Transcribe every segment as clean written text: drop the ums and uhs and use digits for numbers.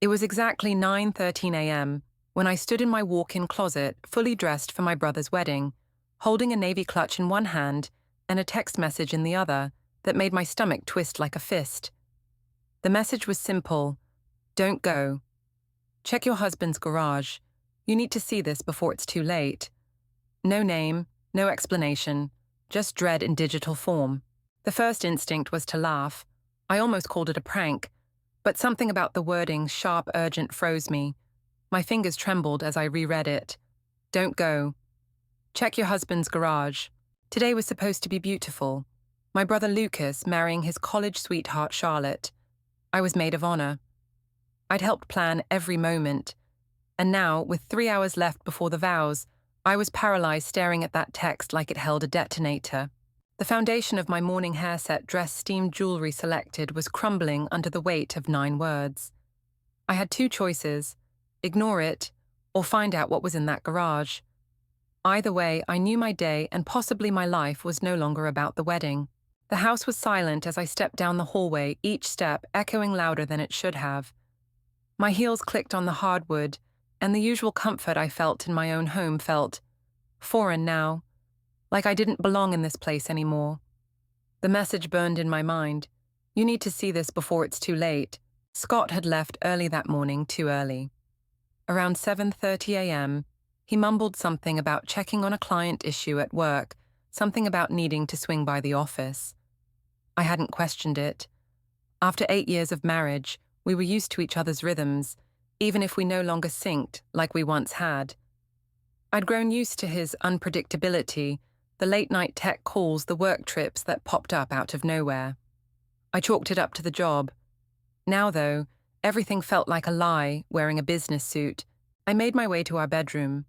It was exactly 9:13 a.m. when I stood in my walk-in closet, fully dressed for my brother's wedding, holding a navy clutch in one hand and a text message in the other that made my stomach twist like a fist. The message was simple: "Don't go. Check your husband's garage. You need to see this before it's too late." No name, no explanation, just dread in digital form. The first instinct was to laugh. I almost called it a prank, but something about the wording, sharp, urgent, froze me. My fingers trembled as I reread it. "Don't go. Check your husband's garage." Today was supposed to be beautiful. My brother Lucas marrying his college sweetheart Charlotte. I was maid of honor. I'd helped plan every moment. And now, with 3 hours left before the vows, I was paralyzed staring at that text like it held a detonator. The foundation of my morning hair set, dress, steamed jewelry selected was crumbling under the weight of 9 words. I had 2 choices: ignore it, or find out what was in that garage. Either way, I knew my day and possibly my life was no longer about the wedding. The house was silent as I stepped down the hallway, each step echoing louder than it should have. My heels clicked on the hardwood, and the usual comfort I felt in my own home felt foreign now, like I didn't belong in this place anymore. The message burned in my mind: "You need to see this before it's too late." Scott had left early that morning, too early. Around 7:30 a.m., he mumbled something about checking on a client issue at work, something about needing to swing by the office. I hadn't questioned it. After 8 years of marriage, we were used to each other's rhythms, even if we no longer synced like we once had. I'd grown used to his unpredictability, the late-night tech calls, the work trips that popped up out of nowhere. I chalked it up to the job. Now, though, everything felt like a lie, wearing a business suit. I made my way to our bedroom.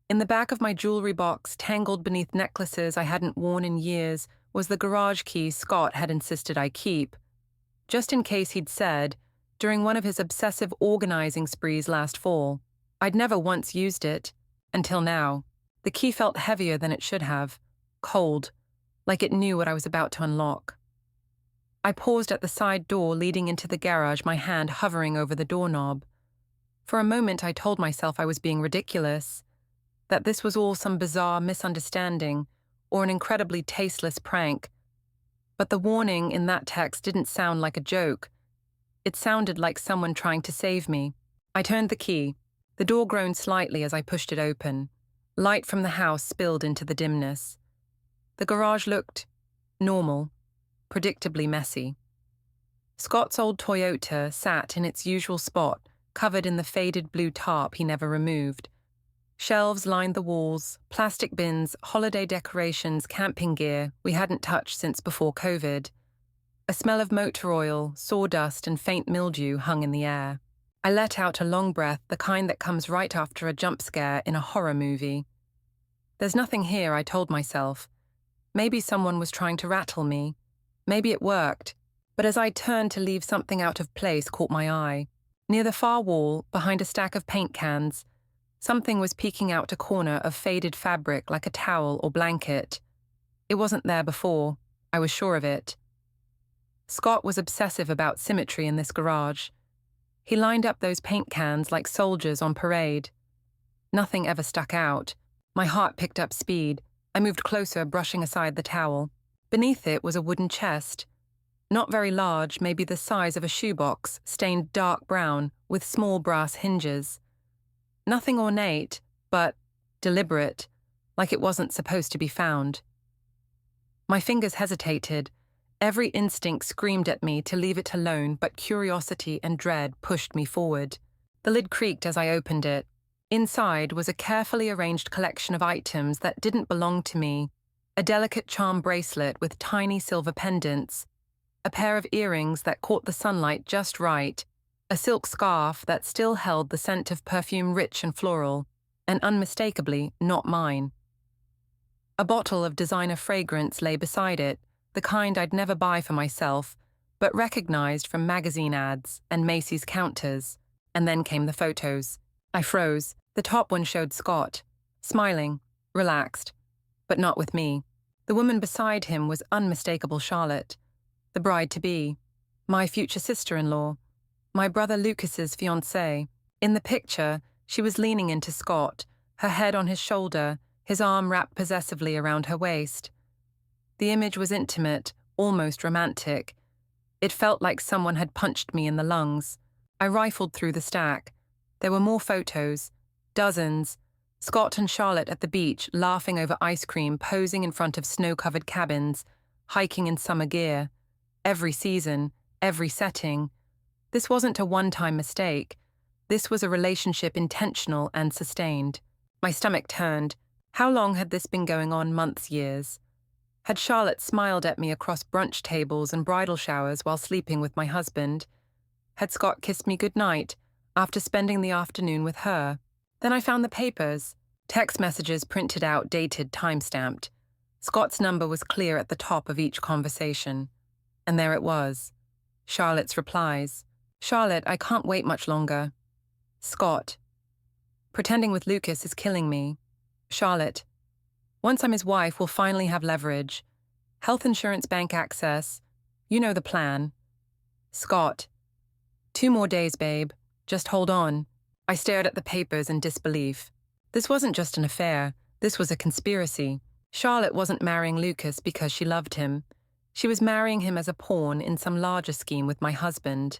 In the back of my jewelry box, tangled beneath necklaces I hadn't worn in years, was the garage key Scott had insisted I keep. Just in case, he'd said, during one of his obsessive organizing sprees last fall. I'd never once used it, until now. The key felt heavier than it should have, cold, like it knew what I was about to unlock. I paused at the side door leading into the garage, my hand hovering over the doorknob. For a moment I told myself I was being ridiculous, that this was all some bizarre misunderstanding or an incredibly tasteless prank. But the warning in that text didn't sound like a joke. It sounded like someone trying to save me. I turned the key. The door groaned slightly as I pushed it open. Light from the house spilled into the dimness. The garage looked normal, predictably messy. Scott's old Toyota sat in its usual spot, covered in the faded blue tarp he never removed. Shelves lined the walls, plastic bins, holiday decorations, camping gear we hadn't touched since before COVID. A smell of motor oil, sawdust, and faint mildew hung in the air. I let out a long breath, the kind that comes right after a jump scare in a horror movie. There's nothing here, I told myself. Maybe someone was trying to rattle me. Maybe it worked. But as I turned to leave, something out of place caught my eye. Near the far wall, behind a stack of paint cans, something was peeking out a corner of faded fabric like a towel or blanket. It wasn't there before. I was sure of it. Scott was obsessive about symmetry in this garage. He lined up those paint cans like soldiers on parade. Nothing ever stuck out. My heart picked up speed. I moved closer, brushing aside the towel. Beneath it was a wooden chest. Not very large, maybe the size of a shoebox, stained dark brown with small brass hinges. Nothing ornate, but deliberate, like it wasn't supposed to be found. My fingers hesitated. Every instinct screamed at me to leave it alone, but curiosity and dread pushed me forward. The lid creaked as I opened it. Inside was a carefully arranged collection of items that didn't belong to me. A delicate charm bracelet with tiny silver pendants, a pair of earrings that caught the sunlight just right, a silk scarf that still held the scent of perfume rich and floral, and unmistakably not mine. A bottle of designer fragrance lay beside it, the kind I'd never buy for myself, but recognized from magazine ads and Macy's counters. And then came the photos. I froze. The top one showed Scott, smiling, relaxed, but not with me. The woman beside him was unmistakable Charlotte, the bride-to-be, my future sister-in-law. My brother Lucas's fiancée. In the picture, she was leaning into Scott, her head on his shoulder, his arm wrapped possessively around her waist. The image was intimate, almost romantic. It felt like someone had punched me in the lungs. I rifled through the stack. There were more photos. Dozens. Scott and Charlotte at the beach, laughing over ice cream, posing in front of snow-covered cabins, hiking in summer gear. Every season, every setting. This wasn't a one-time mistake. This was a relationship intentional and sustained. My stomach turned. How long had this been going on? Months, years? Had Charlotte smiled at me across brunch tables and bridal showers while sleeping with my husband? Had Scott kissed me goodnight after spending the afternoon with her? Then I found the papers. Text messages printed out, dated, time-stamped. Scott's number was clear at the top of each conversation. And there it was. Charlotte's replies. Charlotte, I can't wait much longer. Scott. Pretending with Lucas is killing me. Charlotte. Once I'm his wife, we'll finally have leverage. Health insurance, bank access. You know the plan. Scott. 2 more days, babe. Just hold on. I stared at the papers in disbelief. This wasn't just an affair. This was a conspiracy. Charlotte wasn't marrying Lucas because she loved him. She was marrying him as a pawn in some larger scheme with my husband.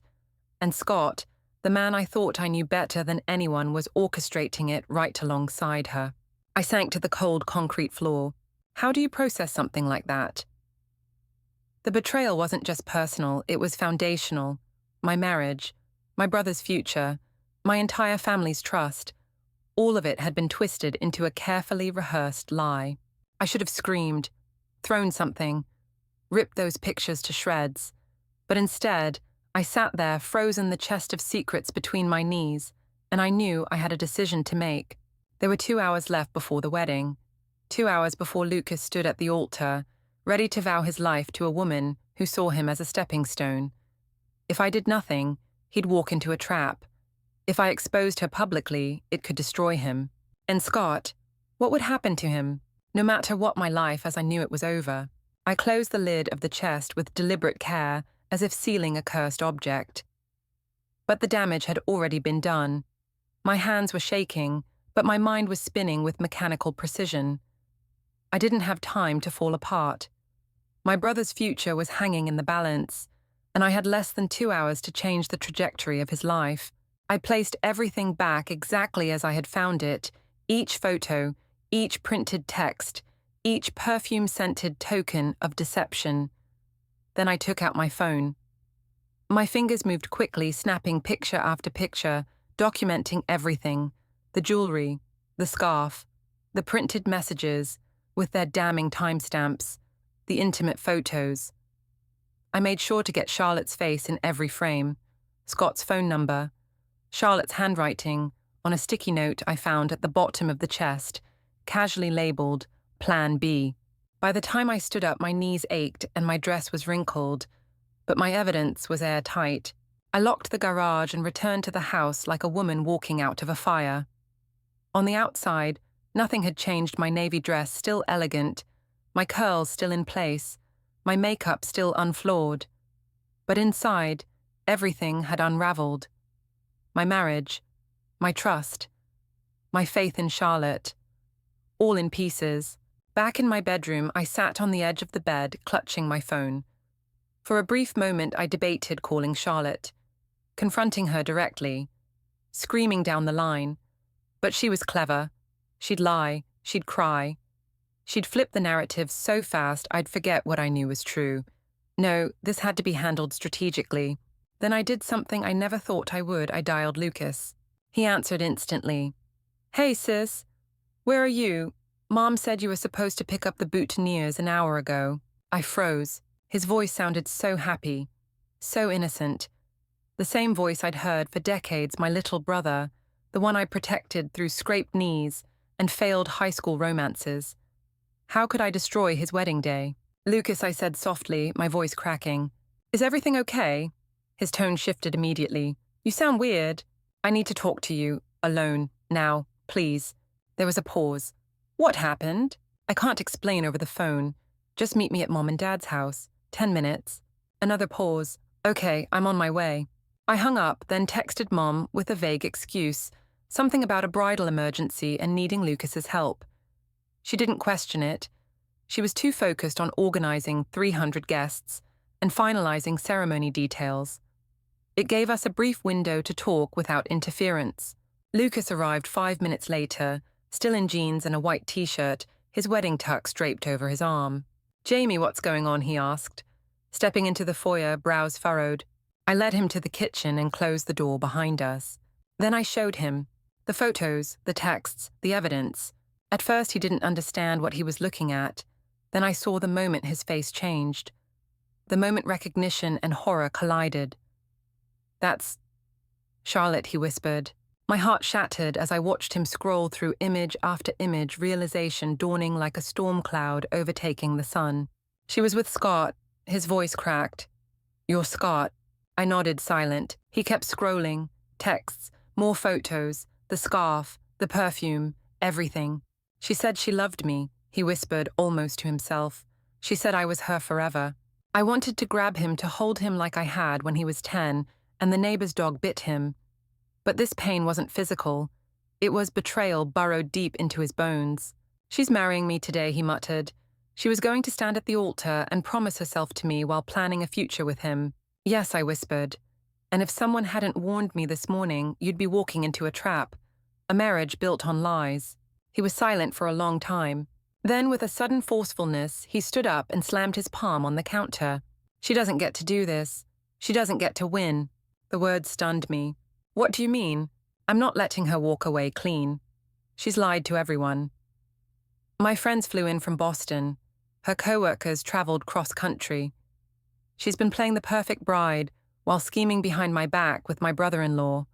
And Scott, the man I thought I knew better than anyone, was orchestrating it right alongside her. I sank to the cold concrete floor. How do you process something like that? The betrayal wasn't just personal, it was foundational. My marriage, my brother's future, my entire family's trust. All of it had been twisted into a carefully rehearsed lie. I should have screamed, thrown something, ripped those pictures to shreds. But instead, I sat there, frozen, the chest of secrets between my knees, and I knew I had a decision to make. There were 2 hours left before the wedding. 2 hours before Lucas stood at the altar, ready to vow his life to a woman who saw him as a stepping stone. If I did nothing, he'd walk into a trap. If I exposed her publicly, it could destroy him. And Scott, what would happen to him? No matter what my life, as I knew it was over. I closed the lid of the chest with deliberate care, as if sealing a cursed object. But the damage had already been done. My hands were shaking, but my mind was spinning with mechanical precision. I didn't have time to fall apart. My brother's future was hanging in the balance, and I had less than 2 hours to change the trajectory of his life. I placed everything back exactly as I had found it, each photo, each printed text, each perfume-scented token of deception. Then I took out my phone. My fingers moved quickly, snapping picture after picture, documenting everything. The jewelry, the scarf, the printed messages with their damning timestamps, the intimate photos. I made sure to get Charlotte's face in every frame, Scott's phone number, Charlotte's handwriting on a sticky note I found at the bottom of the chest, casually labeled Plan B. By the time I stood up, my knees ached and my dress was wrinkled, but my evidence was airtight. I locked the garage and returned to the house like a woman walking out of a fire. On the outside, nothing had changed. My navy dress still elegant, my curls still in place, my makeup still unflawed. But inside, everything had unraveled. My marriage, my trust, my faith in Charlotte, all in pieces. Back in my bedroom, I sat on the edge of the bed, clutching my phone. For a brief moment, I debated calling Charlotte, confronting her directly, screaming down the line. But she was clever. She'd lie, she'd cry. She'd flip the narrative so fast I'd forget what I knew was true. No, this had to be handled strategically. Then I did something I never thought I would. I dialed Lucas. He answered instantly. Hey, sis. Where are you? Mom said you were supposed to pick up the boutonnieres an hour ago. I froze. His voice sounded so happy, so innocent. The same voice I'd heard for decades, my little brother, the one I protected through scraped knees and failed high school romances. How could I destroy his wedding day? Lucas, I said softly, my voice cracking. Is everything okay? His tone shifted immediately. You sound weird. I need to talk to you, alone, now, please. There was a pause. What happened? I can't explain over the phone. Just meet me at Mom and Dad's house. 10 minutes. Another pause. Okay, I'm on my way. I hung up, then texted Mom with a vague excuse, something about a bridal emergency and needing Lucas's help. She didn't question it. She was too focused on organizing 300 guests and finalizing ceremony details. It gave us a brief window to talk without interference. Lucas arrived 5 minutes later, still in jeans and a white t-shirt, his wedding tux draped over his arm. "Jamie, what's going on?" he asked. Stepping into the foyer, brows furrowed. I led him to the kitchen and closed the door behind us. Then I showed him the photos, the texts, the evidence. At first he didn't understand what he was looking at. Then I saw the moment his face changed. The moment recognition and horror collided. "That's Charlotte," he whispered. My heart shattered as I watched him scroll through image after image, realization dawning like a storm cloud overtaking the sun. "She was with Scott." His voice cracked. "You're Scott." I nodded, silent. He kept scrolling. Texts, more photos, the scarf, the perfume, everything. "She said she loved me," he whispered almost to himself. "She said I was her forever." I wanted to grab him to hold him like I had when he was 10 and the neighbor's dog bit him. But this pain wasn't physical. It was betrayal burrowed deep into his bones. "She's marrying me today," he muttered. She was going to stand at the altar and promise herself to me while planning a future with him. "Yes," I whispered. "And if someone hadn't warned me this morning, you'd be walking into a trap. A marriage built on lies." He was silent for a long time. Then, with a sudden forcefulness, he stood up and slammed his palm on the counter. "She doesn't get to do this. She doesn't get to win." The words stunned me. "What do you mean?" "I'm not letting her walk away clean. She's lied to everyone." My friends flew in from Boston. Her co-workers traveled cross-country. She's been playing the perfect bride while scheming behind my back with my brother-in-law.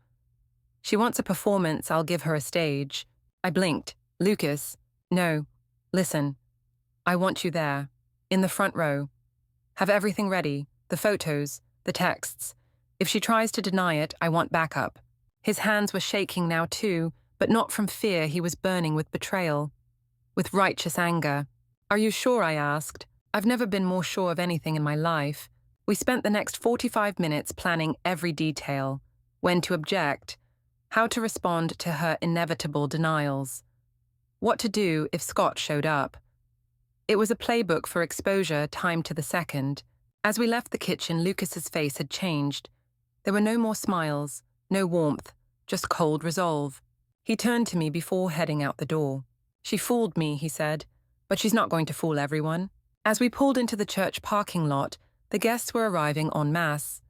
She wants a performance, I'll give her a stage. I blinked. "Lucas, no. Listen. I want you there, in the front row. Have everything ready, the photos, the texts. If she tries to deny it, I want backup." His hands were shaking now too, but not from fear. He was burning with betrayal, with righteous anger. "Are you sure?" I asked. I've never been more sure of anything in my life. We spent the next 45 minutes planning every detail, when to object, how to respond to her inevitable denials, what to do if Scott showed up. It was a playbook for exposure timed to the second. As we left the kitchen, Lucas's face had changed. There were no more smiles, no warmth, just cold resolve. He turned to me before heading out the door. "She fooled me," he said, "but she's not going to fool everyone." As we pulled into the church parking lot, the guests were arriving en masse.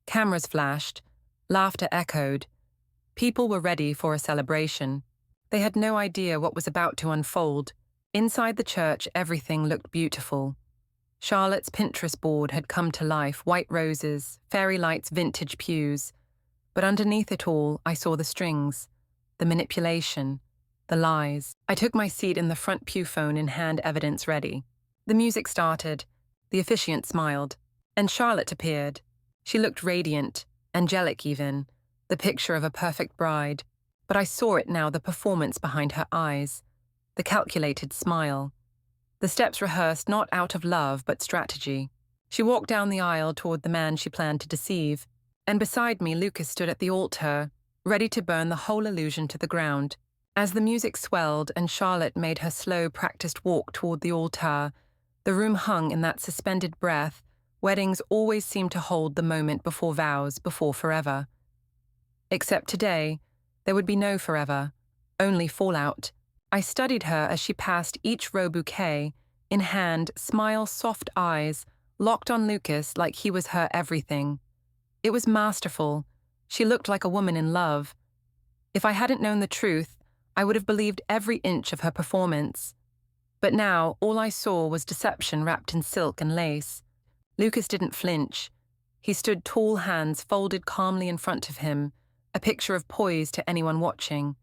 Cameras flashed, laughter echoed. People were ready for a celebration. They had no idea what was about to unfold. Inside the church, everything looked beautiful. Charlotte's Pinterest board had come to life, white roses, fairy lights, vintage pews. But underneath it all, I saw the strings, the manipulation, the lies. I took my seat in the front pew, phone in hand, evidence ready. The music started. The officiant smiled. And Charlotte appeared. She looked radiant, angelic even, the picture of a perfect bride. But I saw it now, the performance behind her eyes, the calculated smile. The steps rehearsed not out of love but strategy. She walked down the aisle toward the man she planned to deceive. And beside me, Lucas stood at the altar, ready to burn the whole illusion to the ground. As the music swelled and Charlotte made her slow, practiced walk toward the altar, the room hung in that suspended breath. Weddings always seem to hold the moment before vows, before forever. Except today, there would be no forever, only fallout. I studied her as she passed each rose bouquet, in hand, smile, soft eyes, locked on Lucas like he was her everything. It was masterful. She looked like a woman in love. If I hadn't known the truth, I would have believed every inch of her performance. But now, all I saw was deception wrapped in silk and lace. Lucas didn't flinch. He stood tall, hands folded calmly in front of him, a picture of poise to anyone watching.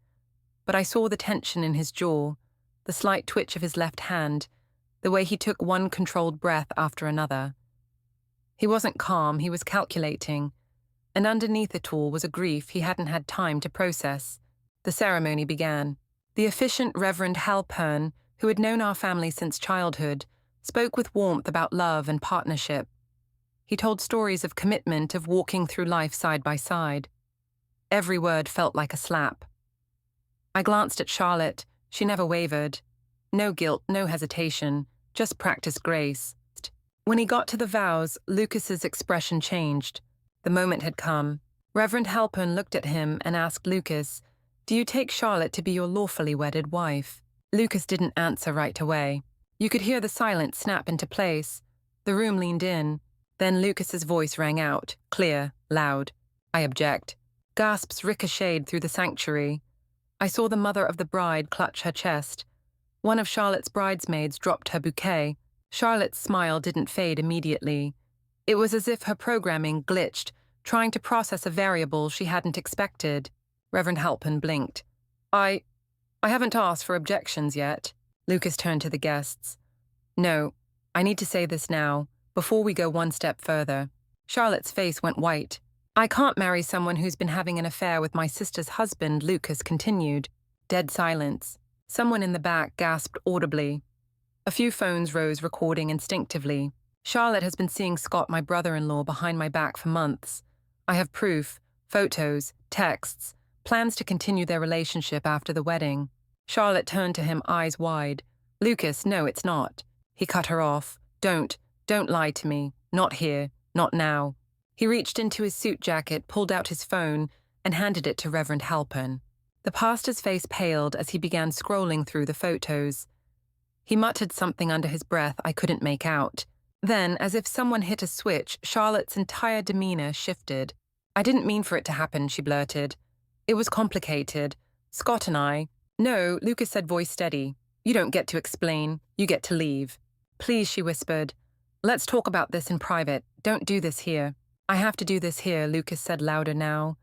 But I saw the tension in his jaw, the slight twitch of his left hand, the way he took one controlled breath after another. He wasn't calm, he was calculating, and underneath it all was a grief he hadn't had time to process. The ceremony began. The efficient Reverend Halpern, who had known our family since childhood, spoke with warmth about love and partnership. He told stories of commitment, of walking through life side by side. Every word felt like a slap. I glanced at Charlotte. She never wavered. No guilt, no hesitation, just practiced grace. When he got to the vows, Lucas's expression changed. The moment had come. Reverend Halpern looked at him and asked Lucas, "Do you take Charlotte to be your lawfully wedded wife?" Lucas didn't answer right away. You could hear the silence snap into place. The room leaned in. Then Lucas's voice rang out, clear, loud. "I object." Gasps ricocheted through the sanctuary. I saw the mother of the bride clutch her chest. One of Charlotte's bridesmaids dropped her bouquet. Charlotte's smile didn't fade immediately. It was as if her programming glitched, trying to process a variable she hadn't expected. Reverend Halpern blinked. I haven't asked for objections yet." Lucas turned to the guests. "No, I need to say this now, before we go one step further." Charlotte's face went white. "I can't marry someone who's been having an affair with my sister's husband," Lucas continued. Dead silence. Someone in the back gasped audibly. A few phones rose, recording instinctively. "Charlotte has been seeing Scott, my brother-in-law, behind my back for months. I have proof, photos, texts, plans to continue their relationship after the wedding." Charlotte turned to him, eyes wide. "Lucas, no, it's not." He cut her off. Don't lie to me. Not here. Not now." He reached into his suit jacket, pulled out his phone, and handed it to Reverend Halpern. The pastor's face paled as he began scrolling through the photos. He muttered something under his breath I couldn't make out. Then, as if someone hit a switch, Charlotte's entire demeanor shifted. "I didn't mean for it to happen," she blurted. "It was complicated. Scott and I—" "No," Lucas said, voice steady. "You don't get to explain. You get to leave." "Please," she whispered. "Let's talk about this in private. Don't do this here." "I have to do this here," Lucas said louder now.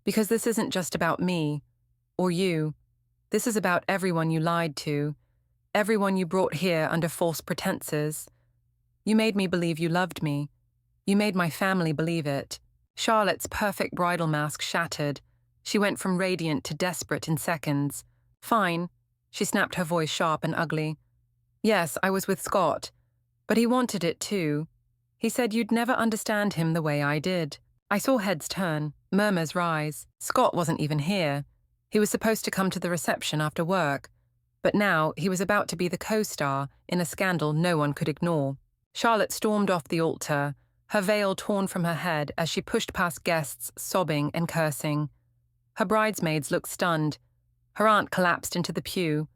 "Because this isn't just about me. Or you. This is about everyone you lied to. Everyone you brought here under false pretenses. You made me believe you loved me. You made my family believe it." Charlotte's perfect bridal mask shattered. She went from radiant to desperate in seconds. "Fine." She snapped, her voice sharp and ugly. "Yes, I was with Scott. But he wanted it too. He said you'd never understand him the way I did." I saw heads turn, murmurs rise. Scott wasn't even here. He was supposed to come to the reception after work. But now he was about to be the co-star in a scandal no one could ignore. Charlotte stormed off the altar, her veil torn from her head as she pushed past guests, sobbing and cursing. Her bridesmaids looked stunned. Her aunt collapsed into the pew.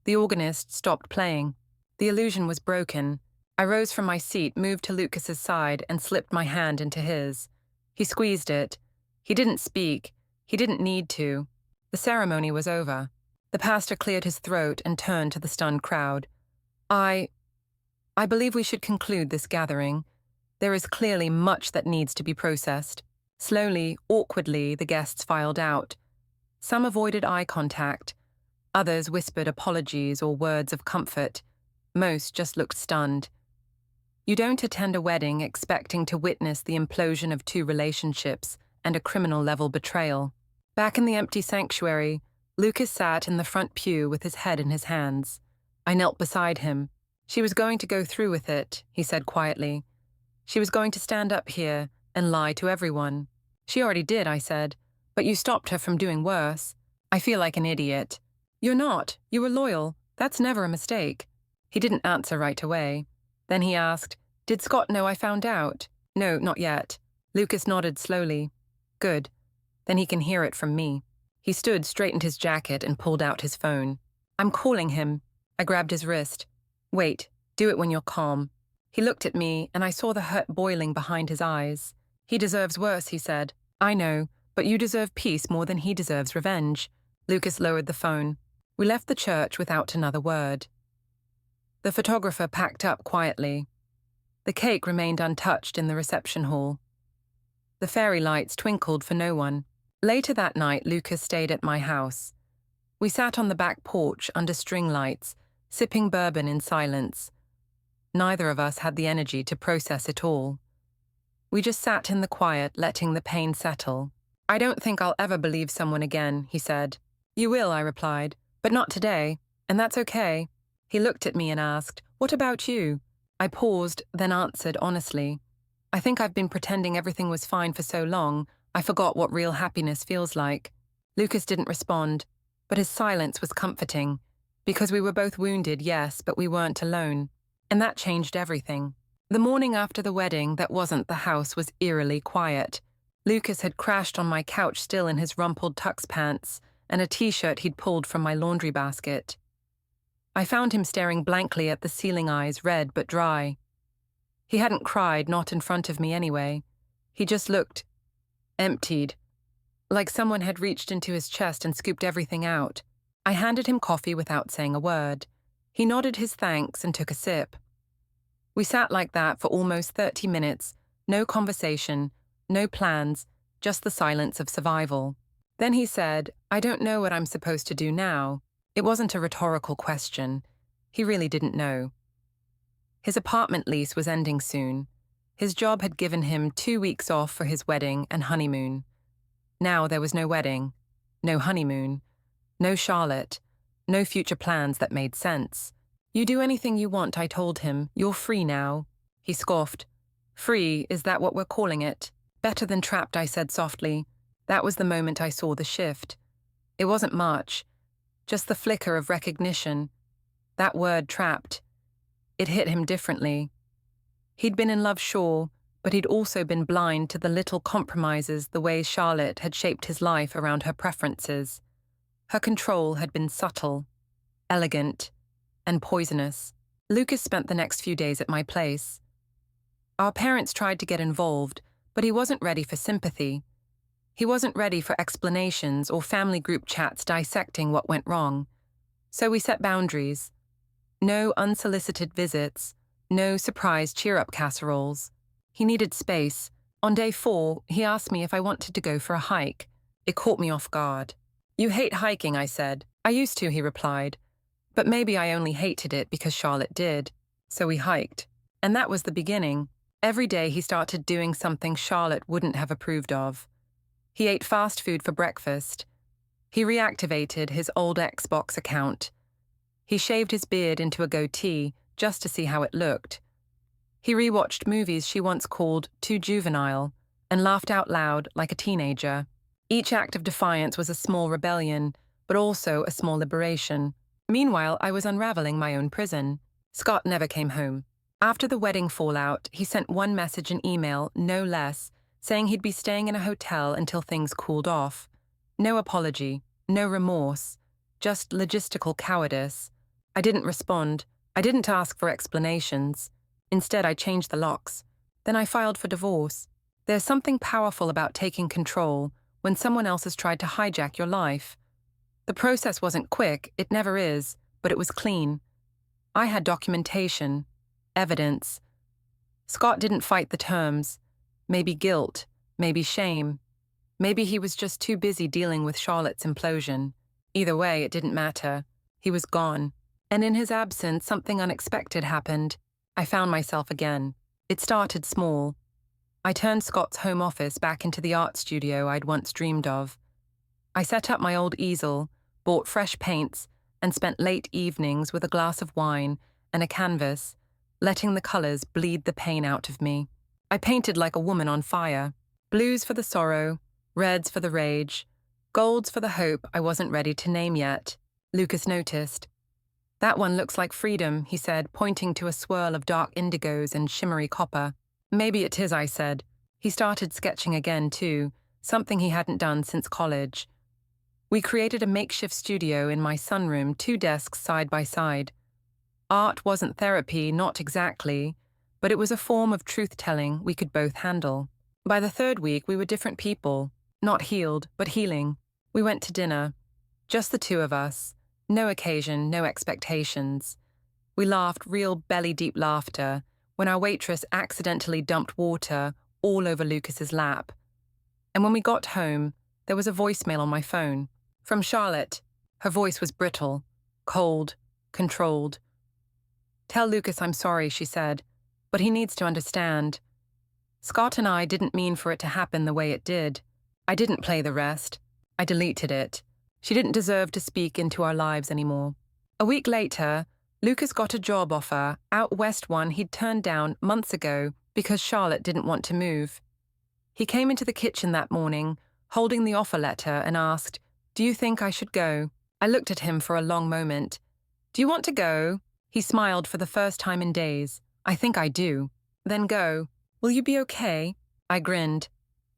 The organist stopped playing. The illusion was broken. I rose from my seat, moved to Lucas's side, and slipped my hand into his. He squeezed it. He didn't speak. He didn't need to. The ceremony was over. The pastor cleared his throat and turned to the stunned crowd. I believe we should conclude this gathering. There is clearly much that needs to be processed." Slowly, awkwardly, the guests filed out. Some avoided eye contact. Others whispered apologies or words of comfort. Most just looked stunned. You don't attend a wedding expecting to witness the implosion of two relationships and a criminal-level betrayal. Back in the empty sanctuary, Lucas sat in the front pew with his head in his hands. I knelt beside him. "She was going to go through with it," he said quietly. "She was going to stand up here and lie to everyone." "She already did," I said, "but you stopped her from doing worse." "I feel like an idiot." "You're not. You were loyal. That's never a mistake." He didn't answer right away. Then he asked, "Did Scott know I found out?" "No, not yet." Lucas nodded slowly. "Good. Then he can hear it from me." He stood, straightened his jacket, and pulled out his phone. "I'm calling him." I grabbed his wrist. "Wait, do it when you're calm." He looked at me, and I saw the hurt boiling behind his eyes. "He deserves worse," he said. "I know, but you deserve peace more than he deserves revenge." Lucas lowered the phone. We left the church without another word. The photographer packed up quietly. The cake remained untouched in the reception hall. The fairy lights twinkled for no one. Later that night, Lucas stayed at my house. We sat on the back porch under string lights, sipping bourbon in silence. Neither of us had the energy to process it all. We just sat in the quiet, letting the pain settle. "I don't think I'll ever believe someone again," he said. "You will," I replied, "but not today, and that's okay." He looked at me and asked, "What about you?" I paused, then answered honestly, "I I think I've been pretending everything was fine for so long, I forgot what real happiness feels like. Lucas didn't respond, but his silence was comforting, because we were both wounded, yes, but we weren't alone. And that changed everything. The morning after the wedding that wasn't the house was eerily quiet. Lucas had crashed on my couch still in his rumpled tux pants and a t-shirt he'd pulled from my laundry basket. I found him staring blankly at the ceiling, eyes red but dry. He hadn't cried, not in front of me anyway. He just looked emptied, like someone had reached into his chest and scooped everything out. I handed him coffee without saying a word. He nodded his thanks and took a sip. We sat like that for almost 30 minutes, no conversation, no plans, just the silence of survival. Then he said, "I don't know what I'm supposed to do now." It wasn't a rhetorical question. He really didn't know. His apartment lease was ending soon. His job had given him 2 weeks off for his wedding and honeymoon. Now there was no wedding, no honeymoon, no Charlotte, no future plans that made sense. "You do anything you want," I told him. "You're free now." He scoffed. "Free, is that what we're calling it?" "Better than trapped," I said softly. That was the moment I saw the shift. It wasn't much, just the flicker of recognition. That word, trapped. It hit him differently. He'd been in love, sure, but he'd also been blind to the little compromises, the ways Charlotte had shaped his life around her preferences. Her control had been subtle, elegant, and poisonous. Lucas spent the next few days at my place. Our parents tried to get involved, but he wasn't ready for sympathy. He wasn't ready for explanations or family group chats dissecting what went wrong. So we set boundaries. No unsolicited visits, no surprise cheer-up casseroles. He needed space. On day 4, he asked me if I wanted to go for a hike. It caught me off guard. "You hate hiking," I said. "I used to," he replied. "But maybe I only hated it because Charlotte did." So we hiked. And that was the beginning. Every day he started doing something Charlotte wouldn't have approved of. He ate fast food for breakfast. He reactivated his old Xbox account. He shaved his beard into a goatee just to see how it looked. He rewatched movies she once called too juvenile and laughed out loud like a teenager. Each act of defiance was a small rebellion, but also a small liberation. Meanwhile, I was unraveling my own prison. Scott never came home. After the wedding fallout, he sent one message and email, no less, saying he'd be staying in a hotel until things cooled off. No apology, no remorse, just logistical cowardice. I didn't respond. I didn't ask for explanations. Instead, I changed the locks. Then I filed for divorce. There's something powerful about taking control when someone else has tried to hijack your life. The process wasn't quick, it never is, but it was clean. I had documentation, evidence. Scott didn't fight the terms. Maybe guilt, maybe shame. Maybe he was just too busy dealing with Charlotte's implosion. Either way, it didn't matter. He was gone. And in his absence, something unexpected happened. I found myself again. It started small. I turned Scott's home office back into the art studio I'd once dreamed of. I set up my old easel, bought fresh paints, and spent late evenings with a glass of wine and a canvas, letting the colors bleed the pain out of me. I painted like a woman on fire. Blues for the sorrow, reds for the rage, golds for the hope I wasn't ready to name yet. Lucas noticed. "That one looks like freedom," he said, pointing to a swirl of dark indigos and shimmery copper. "Maybe it is," I said. He started sketching again, too, something he hadn't done since college. We created a makeshift studio in my sunroom, 2 desks side by side. Art wasn't therapy, not exactly, but it was a form of truth-telling we could both handle. By the 3rd week, we were different people, not healed, but healing. We went to dinner, just the 2 of us, no occasion, no expectations. We laughed real belly-deep laughter when our waitress accidentally dumped water all over Lucas's lap. And when we got home, there was a voicemail on my phone. From Charlotte. Her voice was brittle, cold, controlled. "Tell Lucas I'm sorry," she said, "but he needs to understand. Scott and I didn't mean for it to happen the way it did. I didn't play the rest. I deleted it. She didn't deserve to speak into our lives anymore." A week later, Lucas got a job offer, out west, one he'd turned down months ago because Charlotte didn't want to move. He came into the kitchen that morning, holding the offer letter, and asked, "Do you think I should go?" I looked at him for a long moment. "Do you want to go?" He smiled for the first time in days. "I think I do." "Then go. Will you be okay?" I grinned.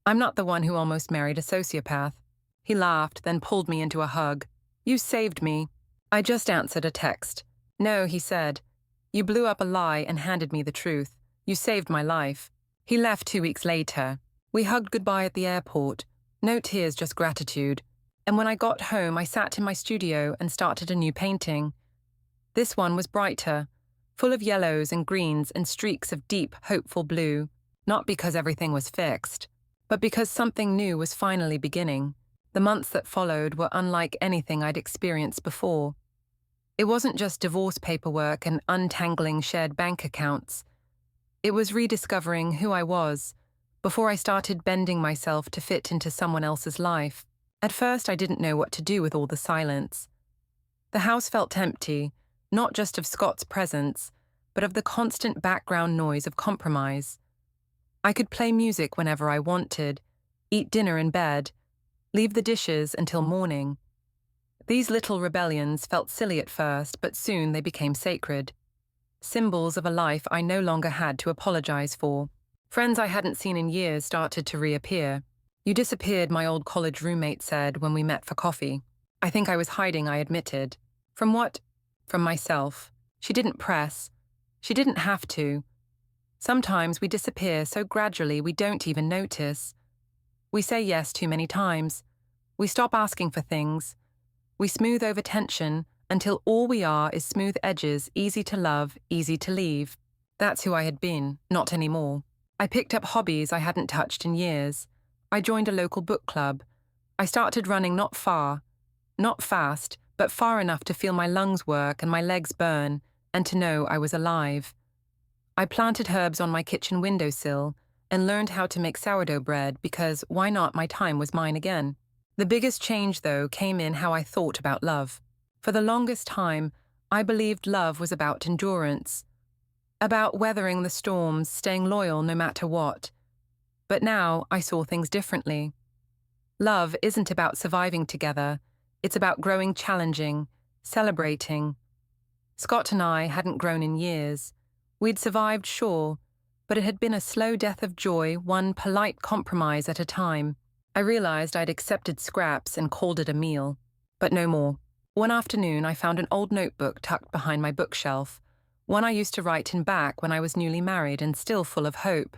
I'm not the one who almost married a sociopath. He laughed, then pulled me into a hug. "You saved me." I just answered a text. "No," he said. "You blew up a lie and handed me the truth. You saved my life." He left 2 weeks later. We hugged goodbye at the airport. No tears, just gratitude. And when I got home, I sat in my studio and started a new painting. This one was brighter, full of yellows and greens and streaks of deep, hopeful blue. Not because everything was fixed, but because something new was finally beginning. The months that followed were unlike anything I'd experienced before. It wasn't just divorce paperwork and untangling shared bank accounts. It was rediscovering who I was before I started bending myself to fit into someone else's life. At first, I didn't know what to do with all the silence. The house felt empty, not just of Scott's presence, but of the constant background noise of compromise. I could play music whenever I wanted, eat dinner in bed, leave the dishes until morning. These little rebellions felt silly at first, but soon they became sacred. Symbols of a life I no longer had to apologize for. Friends I hadn't seen in years started to reappear. "You disappeared," my old college roommate said when we met for coffee. I think I was hiding, I admitted. From what? From myself. She didn't press. She didn't have to. Sometimes we disappear so gradually we don't even notice. We say yes too many times. We stop asking for things. We smooth over tension until all we are is smooth edges, easy to love, easy to leave. That's who I had been, not anymore. I picked up hobbies I hadn't touched in years. I joined a local book club. I started running not far, not fast, but far enough to feel my lungs work and my legs burn, and to know I was alive. I planted herbs on my kitchen windowsill and learned how to make sourdough bread because why not, my time was mine again. The biggest change, though, came in how I thought about love. For the longest time, I believed love was about endurance, about weathering the storms, staying loyal no matter what. But now I saw things differently. Love isn't about surviving together. It's about growing, challenging, celebrating. Scott and I hadn't grown in years. We'd survived, sure, but it had been a slow death of joy, one polite compromise at a time. I realized I'd accepted scraps and called it a meal, but no more. One afternoon, I found an old notebook tucked behind my bookshelf, one I used to write in back when I was newly married and still full of hope.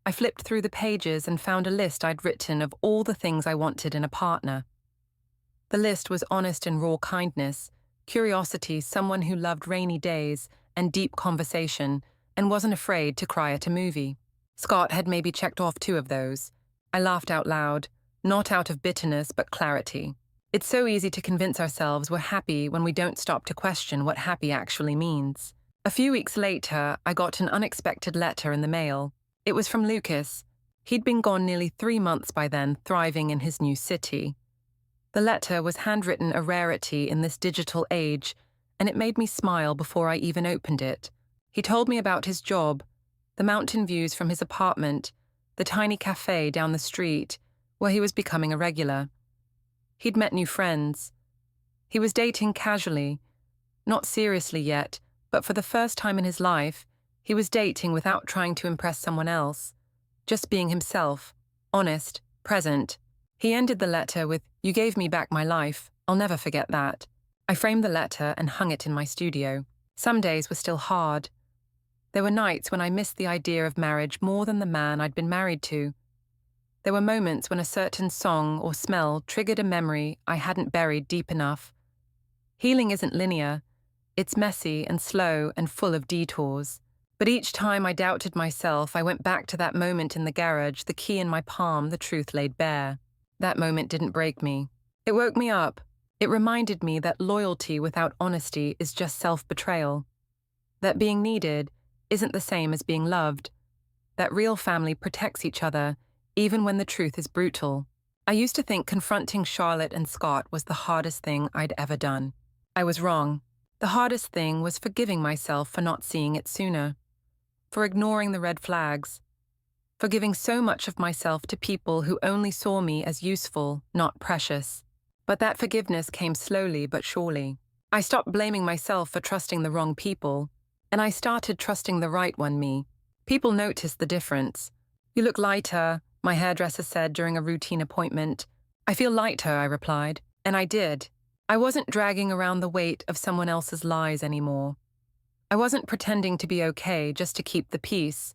I flipped through the pages and found a list I'd written of all the things I wanted in a partner. The list was honest and raw kindness, curiosity, someone who loved rainy days, and deep conversation, and wasn't afraid to cry at a movie. Scott had maybe checked off 2 of those. I laughed out loud, not out of bitterness but clarity. It's so easy to convince ourselves we're happy when we don't stop to question what happy actually means. A few weeks later, I got an unexpected letter in the mail. It was from Lucas. He'd been gone nearly 3 months by then, thriving in his new city. The letter was handwritten, a rarity in this digital age, and it made me smile before I even opened it. He told me about his job, the mountain views from his apartment, the tiny cafe down the street, where he was becoming a regular. He'd met new friends. He was dating casually, not seriously yet, but for the first time in his life, he was dating without trying to impress someone else, just being himself, honest, present. He ended the letter with, "You gave me back my life. I'll never forget that." I framed the letter and hung it in my studio. Some days were still hard. There were nights when I missed the idea of marriage more than the man I'd been married to. There were moments when a certain song or smell triggered a memory I hadn't buried deep enough. Healing isn't linear. It's messy and slow and full of detours. But each time I doubted myself, I went back to that moment in the garage, the key in my palm, the truth laid bare. That moment didn't break me. It woke me up. It reminded me that loyalty without honesty is just self-betrayal. That being needed isn't the same as being loved. That real family protects each other, even when the truth is brutal. I used to think confronting Charlotte and Scott was the hardest thing I'd ever done. I was wrong. The hardest thing was forgiving myself for not seeing it sooner. for ignoring the red flags, for giving so much of myself to people who only saw me as useful, not precious. But that forgiveness came slowly but surely. I stopped blaming myself for trusting the wrong people, and I started trusting the right one, me. People noticed the difference. "You look lighter," my hairdresser said during a routine appointment. "I feel lighter," I replied, and I did. I wasn't dragging around the weight of someone else's lies anymore. I wasn't pretending to be okay just to keep the peace.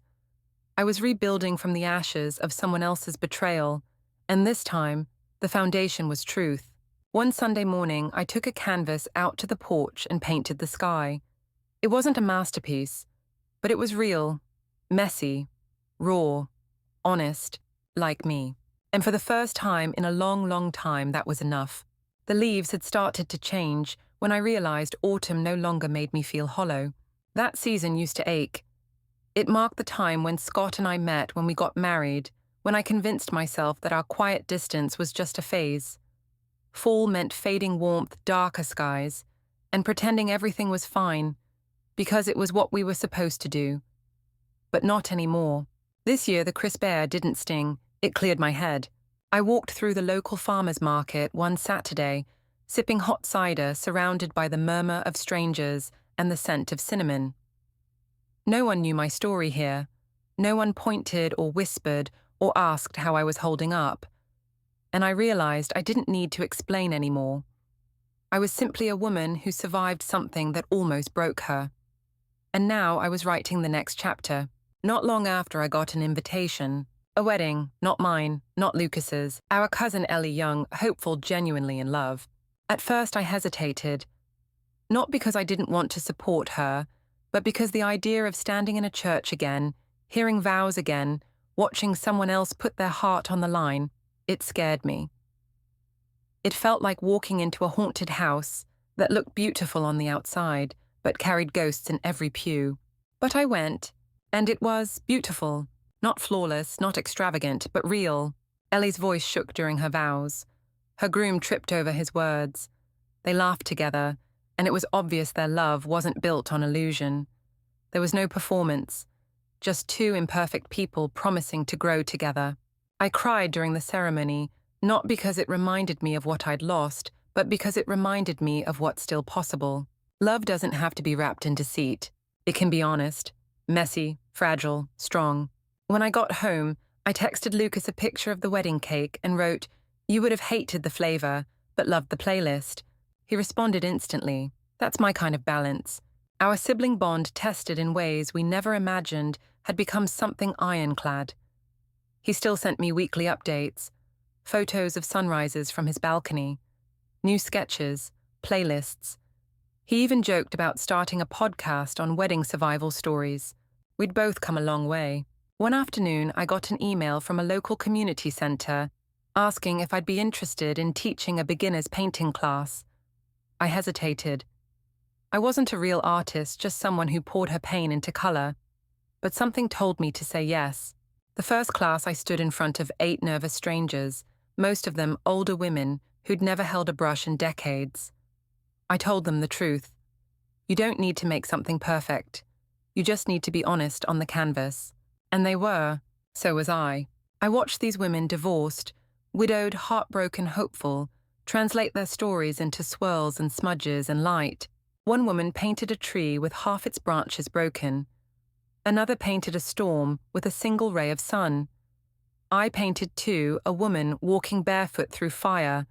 I was rebuilding from the ashes of someone else's betrayal, and this time, the foundation was truth. One Sunday morning, I took a canvas out to the porch and painted the sky. It wasn't a masterpiece, but it was real, messy, raw, honest, like me. And for the first time in a long, long time, that was enough. The leaves had started to change when I realized autumn no longer made me feel hollow. That season used to ache. It marked the time when Scott and I met, when we got married, when I convinced myself that our quiet distance was just a phase. Fall meant fading warmth, darker skies, and pretending everything was fine, because it was what we were supposed to do. But not anymore. This year the crisp air didn't sting, it cleared my head. I walked through the local farmers market one Saturday, sipping hot cider surrounded by the murmur of strangers and the scent of cinnamon. No one knew my story here. No one pointed or whispered or asked how I was holding up. And I realized I didn't need to explain anymore. I was simply a woman who survived something that almost broke her. And now I was writing the next chapter. Not long after, I got an invitation. A wedding, not mine, not Lucas's, our cousin Ellie Young, hopeful, genuinely in love. At first I hesitated, not because I didn't want to support her, but because the idea of standing in a church again, hearing vows again, watching someone else put their heart on the line, it scared me. It felt like walking into a haunted house that looked beautiful on the outside, but carried ghosts in every pew. But I went, and it was beautiful. Not flawless, not extravagant, but real. Ellie's voice shook during her vows. Her groom tripped over his words. They laughed together, and it was obvious their love wasn't built on illusion. There was no performance, just two imperfect people promising to grow together. I cried during the ceremony, not because it reminded me of what I'd lost, but because it reminded me of what's still possible. Love doesn't have to be wrapped in deceit. It can be honest, messy, fragile, strong. When I got home, I texted Lucas a picture of the wedding cake and wrote, "You would have hated the flavor, but loved the playlist." He responded instantly. That's my kind of balance. Our sibling bond, tested in ways we never imagined, had become something ironclad. He still sent me weekly updates, photos of sunrises from his balcony, new sketches, playlists. He even joked about starting a podcast on wedding survival stories. We'd both come a long way. One afternoon, I got an email from a local community center asking if I'd be interested in teaching a beginner's painting class. I hesitated. I wasn't a real artist, just someone who poured her pain into color. But something told me to say yes. The first class, I stood in front of 8 nervous strangers, most of them older women who'd never held a brush in decades. I told them the truth. You don't need to make something perfect. You just need to be honest on the canvas. And they were. So was I. I watched these women, divorced, widowed, heartbroken, hopeful, translate their stories into swirls and smudges and light. One woman painted a tree with half its branches broken. Another painted a storm with a single ray of sun. I painted, too, a woman walking barefoot through fire,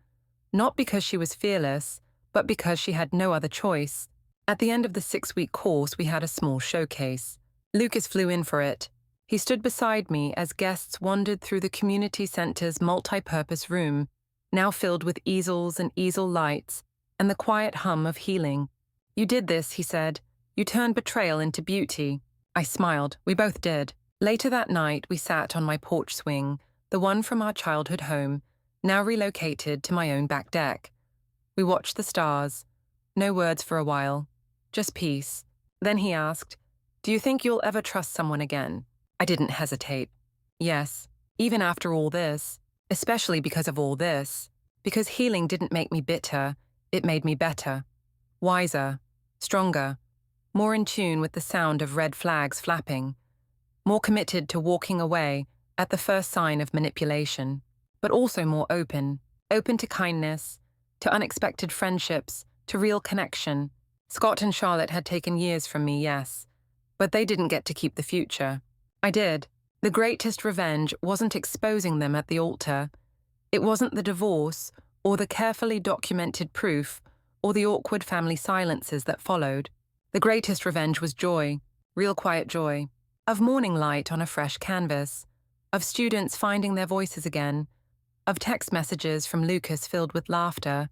not because she was fearless, but because she had no other choice. At the end of the 6-week course, we had a small showcase. Lucas flew in for it. He stood beside me as guests wandered through the community center's multi-purpose room, now filled with easels and easel lights, and the quiet hum of healing. "You did this," he said. "You turned betrayal into beauty." I smiled. We both did. Later that night, we sat on my porch swing, the one from our childhood home, now relocated to my own back deck. We watched the stars. No words for a while. Just peace. Then he asked, "Do you think you'll ever trust someone again?" I didn't hesitate. Yes, even after all this, especially because of all this, because healing didn't make me bitter, it made me better, wiser, stronger, more in tune with the sound of red flags flapping. more committed to walking away at the first sign of manipulation, but also more open to kindness, to unexpected friendships, to real connection. Scott and Charlotte had taken years from me, yes, but they didn't get to keep the future. I did. The greatest revenge wasn't exposing them at the altar. It wasn't the divorce, or the carefully documented proof, or the awkward family silences that followed. The greatest revenge was joy, real quiet joy, of morning light on a fresh canvas, of students finding their voices again, of text messages from Lucas filled with laughter,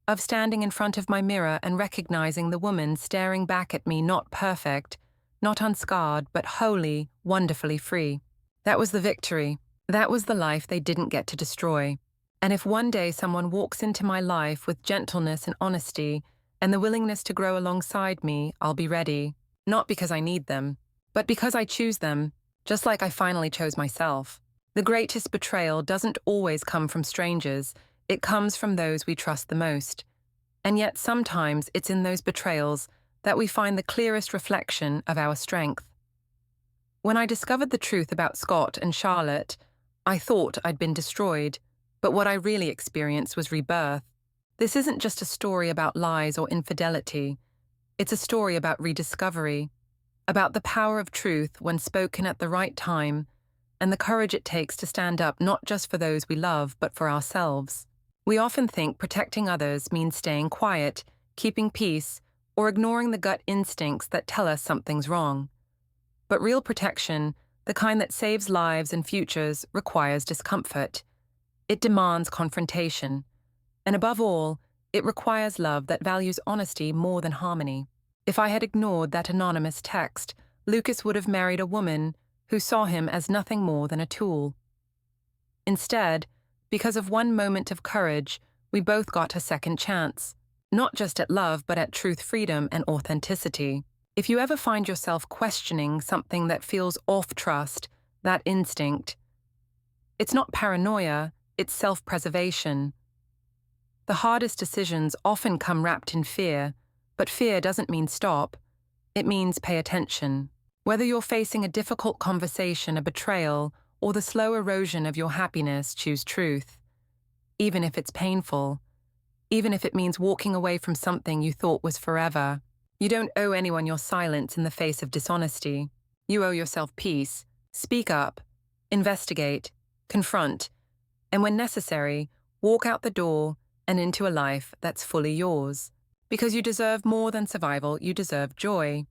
of standing in front of my mirror and recognizing the woman staring back at me, not perfect, not unscarred, but wholly, wonderfully free. That was the victory. That was the life they didn't get to destroy. And if one day someone walks into my life with gentleness and honesty and the willingness to grow alongside me, I'll be ready. Not because I need them, but because I choose them, just like I finally chose myself. The greatest betrayal doesn't always come from strangers, it comes from those we trust the most. And yet sometimes it's in those betrayals that we find the clearest reflection of our strength. When I discovered the truth about Scott and Charlotte, I thought I'd been destroyed, but what I really experienced was rebirth. This isn't just a story about lies or infidelity. It's a story about rediscovery, about the power of truth when spoken at the right time, and the courage it takes to stand up not just for those we love, but for ourselves. We often think protecting others means staying quiet, keeping peace, or ignoring the gut instincts that tell us something's wrong. But real protection, the kind that saves lives and futures, requires discomfort. It demands confrontation. And above all, it requires love that values honesty more than harmony. If I had ignored that anonymous text, Lucas would have married a woman who saw him as nothing more than a tool. Instead, because of one moment of courage, we both got a second chance, not just at love, but at truth, freedom, and authenticity. If you ever find yourself questioning something that feels off trust, that instinct, it's not paranoia, it's self-preservation. The hardest decisions often come wrapped in fear, but fear doesn't mean stop. It means pay attention. Whether you're facing a difficult conversation, a betrayal, or the slow erosion of your happiness, choose truth. Even if it's painful. Even if it means walking away from something you thought was forever. You don't owe anyone your silence in the face of dishonesty. You owe yourself peace. Speak up. Investigate. Confront. And when necessary, walk out the door and into a life that's fully yours. Because you deserve more than survival, you deserve joy.